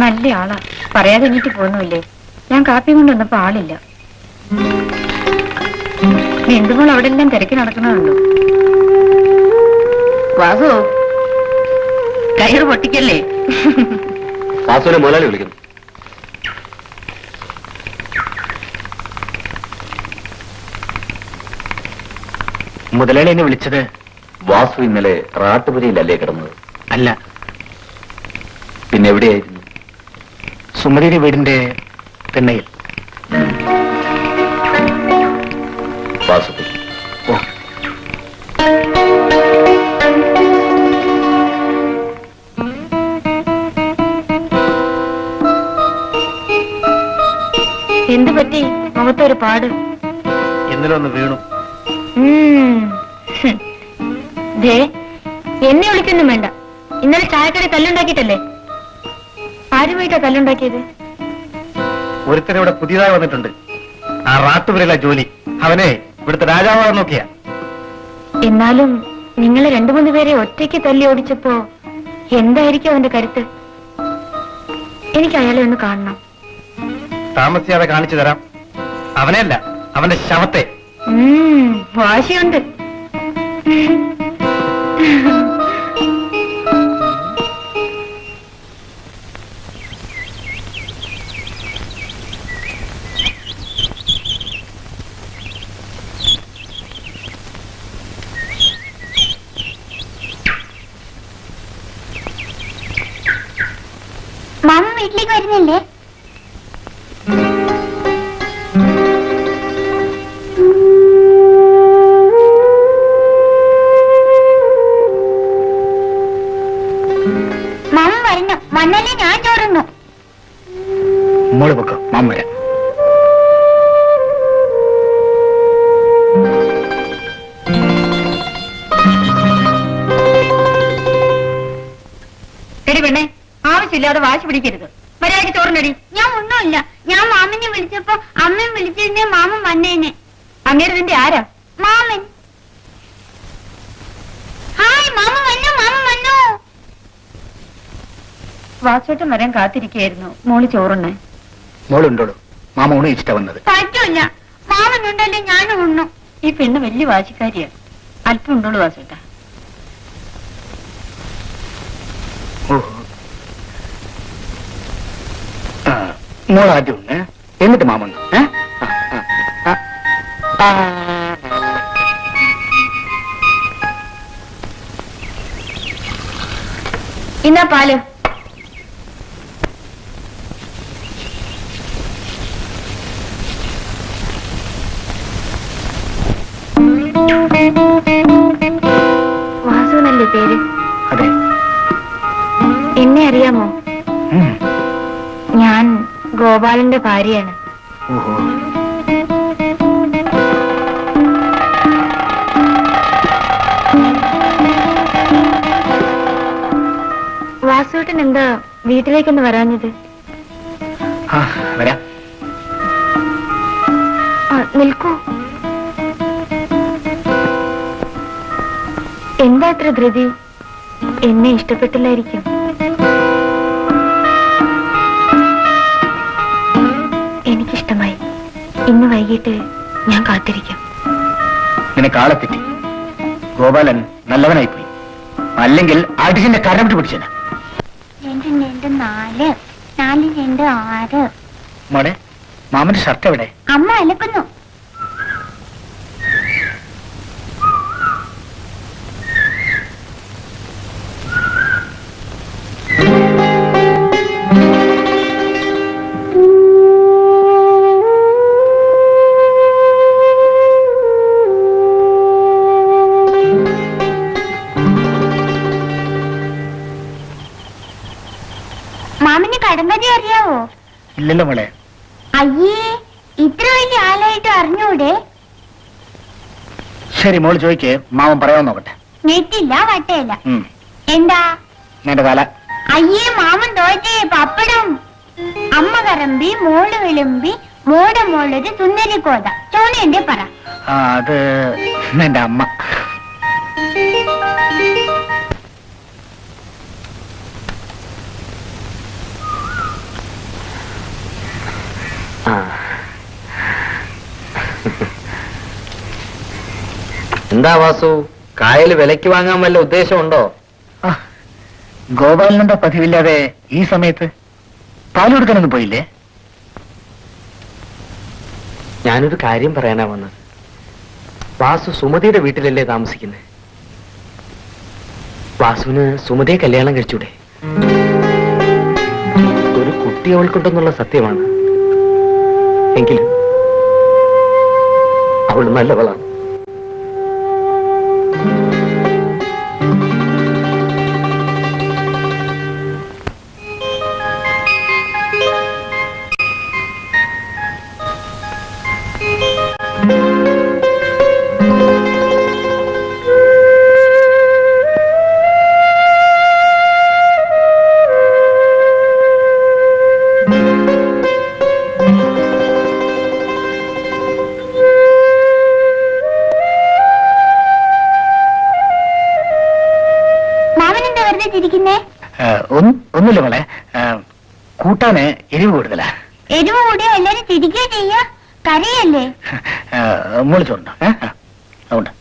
നല്ല ആളാ, പറയാതെ എണീറ്റ് പോന്നുമില്ലേ. ഞാൻ കാപ്പി കൊണ്ടുവന്നപ്പോ ആളില്ല. എന്തുമ്പോൾ അവിടെ എല്ലാം തിരക്കി നടക്കണുണ്ടോ? വാസു, കയറ് പൊട്ടിക്കല്ലേ. വാസുവിനെ മുതലാളി വിളിക്കുന്നു. മുതലാളി എന്നെ വിളിച്ചത്? വാസു ഇന്നലെ റാട്ടുപുരയിലല്ലേ കിടന്നത്? അല്ല. പിന്നെ എവിടെയായിരുന്നു? സുമതിയുടെ വീടിന്റെ തിണ്ണയിൽ. വാസു ഓ, എന്തു പറ്റി? മുഖത്തൊരു പാട്. ഇന്നലെ ഒന്ന് വീണു. ദേ, എന്നെ വിളിക്കൊന്നും വേണ്ട. ഇന്നലെ ചായക്കടയിൽ തല്ലുണ്ടാക്കിയിട്ടല്ലേ? ആരുമായിട്ടാ തല്ലുണ്ടാക്കിയത്? ഒരുത്തരം ഇവിടെ പുതിയതായി വന്നിട്ടുണ്ട്. ആ റാട്ടുപുരയിലെ ജോലി. അവനെ ഇവിടുത്തെ രാജാവാന്ന് നോക്കിയ. എന്നാലും നിങ്ങളെ 2-3 പേരെ ഒറ്റയ്ക്ക് തല്ലി ഓടിച്ചപ്പോ എന്തായിരിക്കും അവന്റെ കരുത്ത്? എനിക്ക് അയാളെ ഒന്ന് കാണണം. താമസിയാതെ കാണിച്ചു തരാം. അവനെയല്ല, അവന്റെ ശവത്തെ. വാശിയുണ്ട്. മാമ വീട്ടിലേക്ക് വരുന്നില്ലേ? മാമ വരുന്നു. വന്നല്ലേ ഞാൻ ചോറുന്നു. മോള് പൊക്കോ, മാമ വരാം. എടി പെണ്ണെ, ആവശ്യമില്ലാതെ വാശി പിടിക്കരുത്. മര്യാദയ്ക്ക് ചോറിനടി. ഞാൻ ഒന്നുമില്ല. ഞാൻ മാമനെ വിളിച്ചപ്പോ അമ്മയും വിളിച്ചിരുന്നേ മാമൻ വന്നേനെ. അങ്ങേര് നിന്റെ ആരാ? മാമൻ. ഹായ്, മാമൻ വന്നു, മാമൻ വന്നു. വാസോട്ടം വരാൻ കാത്തിരിക്കുകയായിരുന്നു. മോള് ചോറുണ്ണേ. മോളുണ്ടോളൂ. മാമ ഊണ് ഇഷ്ട വന്നത്. പറ്റൂല, മാമനുണ്ടല്ലേ ഞാനും ഉണ്ണു. ഈ പെണ്ണ് വലിയ വാശിക്കാരിയാണ്. അല്പം ഉണ്ടോളൂ വാസോട്ട. മോൾ ആദ്യം ഉണ്ട്, എന്നിട്ട് മാമുണ്ട്. ഇന്നാ പാല്. വാസുവിനല്ലേ പേര്? അതെ. എന്നെ അറിയാമോ? ഞാൻ ഗോപാലന്റെ ഭാര്യയാണ്. ഓഹോ. വാസുവേട്ടൻ എന്താ വീട്ടിലേക്കൊന്ന് വരാഞ്ഞത്? വരാം. നിൽക്കൂ. എന്താ അത്ര ധൃതി? എന്നെ ഇഷ്ടപ്പെട്ടില്ലായിരിക്കും. എനിക്കിഷ്ടമായി. ഇന്ന് വൈകിട്ട് ഞാൻ കാത്തിരിക്കും. നിനക്ക് ആളെ തെറ്റി. ഗോപാലൻ നല്ലവനായിപ്പോയി. അല്ലെങ്കിൽ അടിച്ചിന്റെ കരം വിട്ട് പിടിച്ചേന. 2 2 4 4 2 6. മോളെ, മാമന്റെ ഷർട്ട് എവിടെ? അമ്മ അലക്കുന്നു. മാമന് കടമ്പതി അറിയാവോ? ഇല്ലല്ലോ മോളെ. അയ്യേ, ഇത്ര വലിയ ആളായിട്ട് അറിഞ്ഞൂടെ? ശരി, മോള് ചോദിക്കേ, മാമൻ പറയാൻ നോക്കട്ടെ. നെറ്റില്ല, വട്ടയില്ല. എന്താ? എന്റെ തല. അയ്യേ, മാമൻ തോറ്റേ. പപ്പടം. അമ്മ കറമ്പി, മോള് വിളുമ്പി, മോടെ മോളൊരു സുന്ദരിക്കോത. ചോണ എന്റെ പറ. അത് എന്റെ അമ്മ. എന്താ വാസു, കായൽ വിലയ്ക്ക് വാങ്ങാൻ വല്ല ഉദ്ദേശമുണ്ടോ? ഗോപാലനെന്താ പതിവില്ലാതെ ഈ സമയത്ത് പാൽ കൊടുക്കാനൊന്നും പോയില്ലേ? ഞാനൊരു കാര്യം പറയാനാ വന്നത്. വാസു സുമതിയുടെ വീട്ടിലല്ലേ താമസിക്കുന്നത്? വാസുവിന് സുമതിയെ കല്യാണം കഴിച്ചൂടെ? ഒരു കുട്ടി അവൾക്കുണ്ടെന്നുള്ള സത്യമാണ്. എങ്കിലും അവൾ നല്ലവളാണ്. ഒന്നുമില്ല മോളെ, കൂട്ടാന് എരിവ് കൂടുതലാ. എരിവ് കൂടിയ എല്ലാരും ചിരിക്കുകയോ ചെയ്യാ, കരയല്ലേ? മോള് ചോറുണ്ടോ? അതുകൊണ്ട്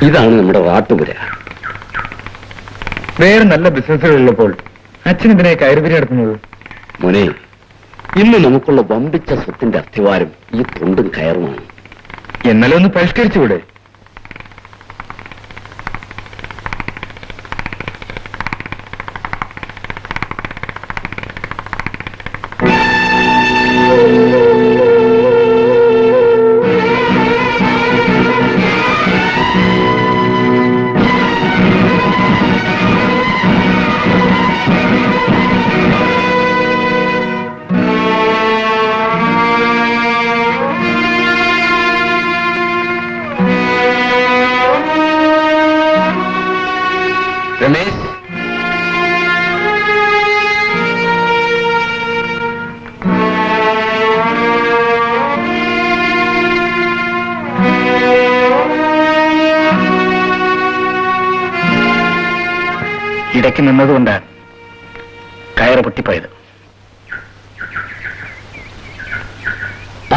ഇതാണ് നമ്മുടെ റാട്ടുപുര. വേറെ നല്ല ബിസിനസ്സുകളുള്ളപ്പോൾ അച്ഛൻ ഇതിനെ കയറുപിരി നടത്തുന്നത്? മോനെ, ഇന്ന് നമുക്കുള്ള വമ്പിച്ച സ്വത്തിന്റെ അസ്ഥിവാരം ഈ തൊണ്ടും കയറുമാണ്. എന്നാലും ഒന്ന് പരിഷ്കരിച്ചുകൂടെ? രമേശ്, ഇടയ്ക്ക് നിന്നതുകൊണ്ടാണ് കയറ് പൊട്ടിപ്പോയത്.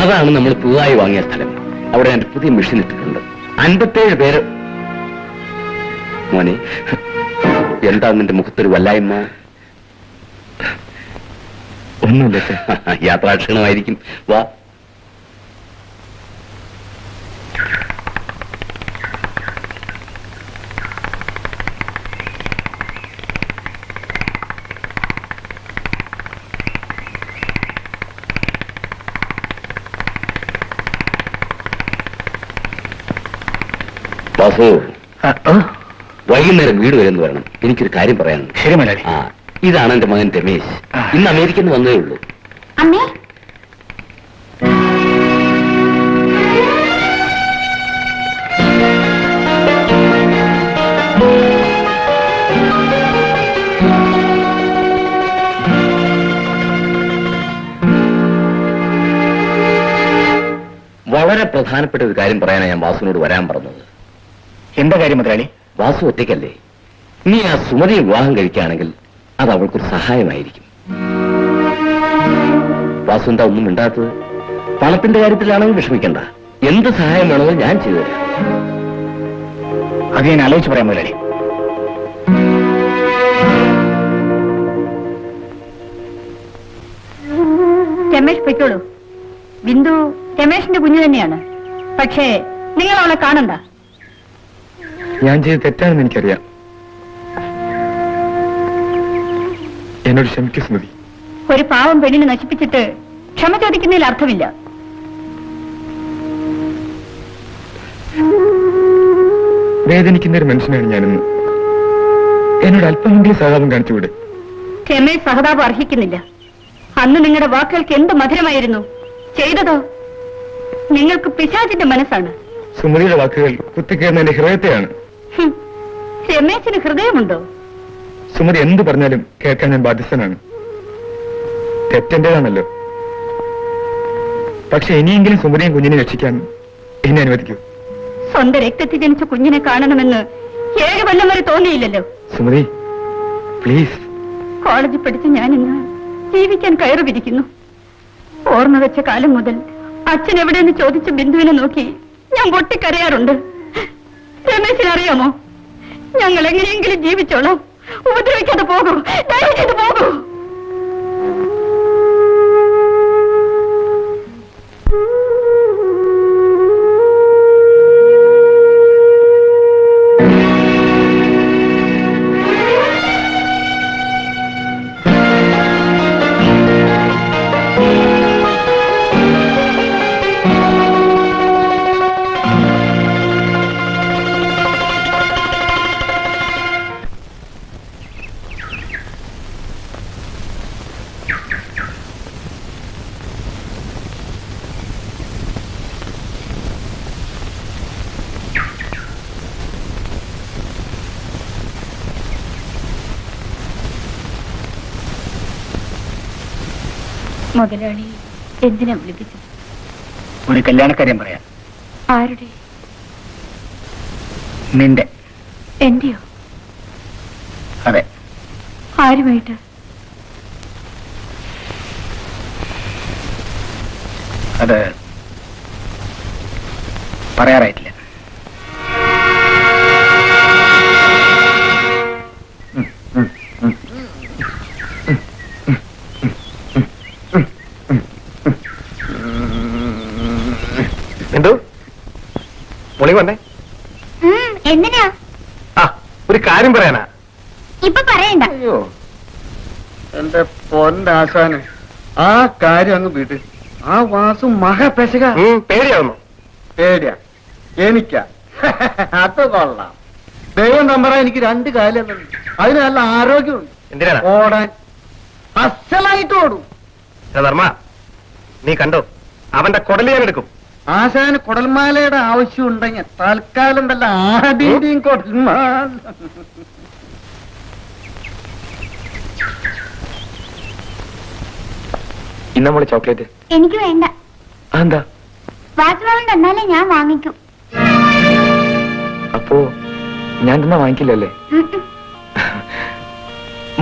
അതാണ് നമ്മൾ പുതുതായി വാങ്ങിയ സ്ഥലം. അവിടെ എന്റെ പുതിയ മെഷീൻ ഇട്ടിട്ടുണ്ട്. 57 പേര്. മോനെ, എന്താ നിന്റെ മുഖത്തൊരു വല്ലായ്മ? ഒന്നുമില്ല. യാത്രാക്ഷീണമായിരിക്കും. വാ. വാസു, വൈകുന്നേരം വീട് വരെന്ന് വരണം. എനിക്കൊരു കാര്യം പറയാനുണ്ട്. ശരി മുതലാളി. ആ, ഇതാണ് എന്റെ മകൻ രമേശ്. ഇന്ന് അമേരിക്കയിൽ നിന്ന് വന്നേ ഉള്ളൂ. അമ്മേ വളരെ പ്രധാനപ്പെട്ട ഒരു കാര്യം പറയാനാണ് ഞാൻ വാസുവിനോട് വരാൻ പറഞ്ഞത്. എന്താ കാര്യം മുതലാളി? വാസു ഒറ്റയ്ക്കല്ലേ? നീ ആ സുമതിയെ വിവാഹം കഴിക്കുകയാണെങ്കിൽ അത് അവൾക്കൊരു സഹായമായിരിക്കും. വാസു എന്താ ഒന്നും മിണ്ടാത്തത്? പണത്തിന്റെ കാര്യത്തിലാണെങ്കിൽ വിഷമിക്കണ്ട. എന്ത് സഹായം വേണമെന്ന് ഞാൻ ചെയ്തു തരാം. അത് ഞാൻ ആലോചിച്ച് പറയാം മുതലാളി. രമേശ് പൊയ്ക്കോളൂ. ബിന്ദു രമേശിന്റെ കുഞ്ഞു തന്നെയാണ്. പക്ഷേ നിങ്ങൾ അവളെ കാണണ്ട. ഞാൻ ചെയ്ത് തെറ്റാണെന്ന് എനിക്കറിയാം. എന്നോട് ക്ഷമിക്കൂ സ്മൃതി. ഒരു പാവം പെണ്ണിനെ നശിപ്പിച്ചിട്ട് ക്ഷമ ചോദിക്കുന്നതിൽ അർത്ഥമില്ല. വേദനിക്കുന്ന ഒരു മനുഷ്യനാണ് ഞാനെന്ന് എന്നോട് അല്പമെങ്കിലും സഹതാപം കാണിച്ചുകൂടെ? രമേശ് സഹതാപം അർഹിക്കുന്നില്ല. അന്ന് നിങ്ങളുടെ വാക്കുകൾക്ക് എന്ത് മധുരമായിരുന്നു. ചെയ്തതോ നിങ്ങൾക്ക് പിശാചിന്റെ മനസ്സാണ്. സുമതിയുടെ വാക്കുകൾ കുത്തിക്കയറുന്ന എന്റെ ഹൃദയത്തെയാണ്. ഹും, രമേശിന് ഹൃദയമുണ്ടോ? സുമതി എന്ത് പറഞ്ഞാലും കേൾക്കാൻ ഞാൻ ബാധ്യസ്ഥനാണ്. തെറ്റെന്റേതാണല്ലോ. പക്ഷെ ഇനിയെങ്കിലും സുമതിയും കുഞ്ഞിനെ രക്ഷിക്കാൻ എന്നെ അനുവദിക്കൂ. സ്വന്തം രക്തത്തിൽ ജനിച്ച കുഞ്ഞിനെ കാണണമെന്ന് 7 കൊല്ലം വരെ തോന്നിയില്ലല്ലോ. സുമതി പ്ലീസ്. കോളേജിൽ പഠിച്ച് ഞാനിന്ന് ജീവിക്കാൻ കയറി വിരിക്കുന്നു. ഓർമ്മ വെച്ച കാലം മുതൽ അച്ഛൻ എവിടെയെന്ന് ചോദിച്ച ബിന്ദുവിനെ നോക്കി ഞാൻ പൊട്ടിക്കരയാറുണ്ട്. രമേശിന് അറിയാമോ, ഞങ്ങൾ എങ്ങനെയെങ്കിലും ജീവിച്ചോളാം. ഉപദ്രവിക്കാതെ പോകൂ, ദയവ് ചെയ്ത് പോകൂ. മുതലാളി എന്തിനാ വിളിപ്പിച്ചത്? ഒരു കല്യാണക്കാര്യം പറയാം. ആരുടെ? നിന്റെ. എന്റെയോ? അതെ. ആരുമായിട്ട്? അത് പറയാറായിട്ടില്ല. എന്തോ മോളി വന്നേ? എന്തിനാ? ആ, ഒരു കാര്യം പറയാനാ. ഇപ്പൊ പറയണ്ട. അയ്യോ എന്റെ പൊന്നാശാന്, ആ കാര്യം അങ്ങ് വീട്ട്. ആ വാസു മഹാപെശക. പേടിയാവുന്നു. പേടിയാ? എനിക്കാ? അത് കൊള്ളാം. ദൈവം നമ്പറ എനിക്ക് 2 കാലം തന്നു. അതിന് നല്ല ആരോഗ്യമുണ്ട്. എന്തിനാണ്? ഓടാൻ അസലായിട്ട് ഓടും. ധർമ്മ, നീ കണ്ടോ? അവന്റെ കുടല് ഞാൻ എടുക്കും. ആശാന് കുടൽമാലയുടെ ആവശ്യം ഉണ്ടെങ്കിൽ തൽക്കാലം വല്ല ആടിന്റെയും കുടൽമാല. ഇന്ന മോളെ ചോക്ലേറ്റ്. എനിക്ക് വേണ്ട. എന്താ? വാസുവാൻ തന്നാലേ ഞാൻ വാങ്ങിക്കൂ. അപ്പോ ഞാൻ തന്നാ വാങ്ങിക്കില്ലല്ലേ?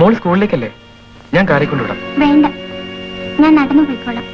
മോൾ സ്കൂളിലേക്കല്ലേ? ഞാൻ കാറി കൊണ്ടുവിടാം. വേണ്ട, ഞാൻ നടന്നു പോയിക്കോളാം.